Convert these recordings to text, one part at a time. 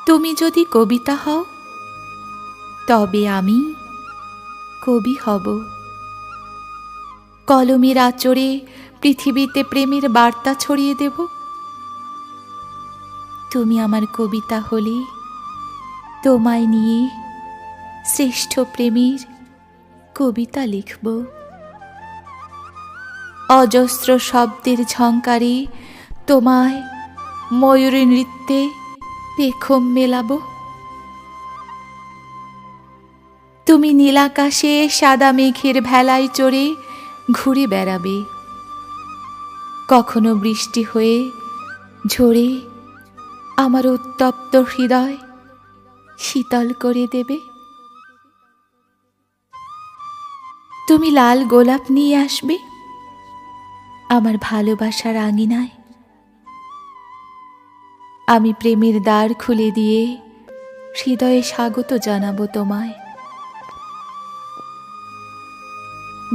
তুমি যদি কবিতা হও, তবে আমি কবি হব। কলমের আঁচড়ে পৃথিবীতে প্রেমের বার্তা ছড়িয়ে দেব। তুমি আমার কবিতা হলে তোমায় নিয়ে শ্রেষ্ঠ প্রেমের কবিতা লিখব। অজস্র শব্দের ঝংকারে তোমায় ময়ূরী নৃত্যে পেখম মেলাবো। তুমি নীলাকাশে সাদা মেঘের ভেলায় চড়ে ঘুরে বেড়াবে। কখনো বৃষ্টি হয়ে ঝরে আমার উত্তপ্ত হৃদয় শীতল করে দেবে। তুমি লাল গোলাপ নিয়ে আসবে আমার ভালোবাসার আঙিনায়। আমি প্রেমের দ্বার খুলে দিয়ে হৃদয়ে স্বাগত জানাবো তোমায়।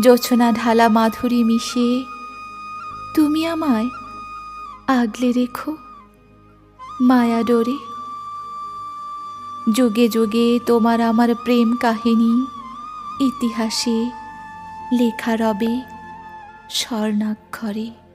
জোছনা ঢালা মাধুরী মিশিয়ে তুমি আমায় আগলে রেখো মায়া ডোরে। যুগে যুগে তোমার আমার প্রেম কাহিনী ইতিহাসে লেখা রবে স্বর্ণাক্ষরে।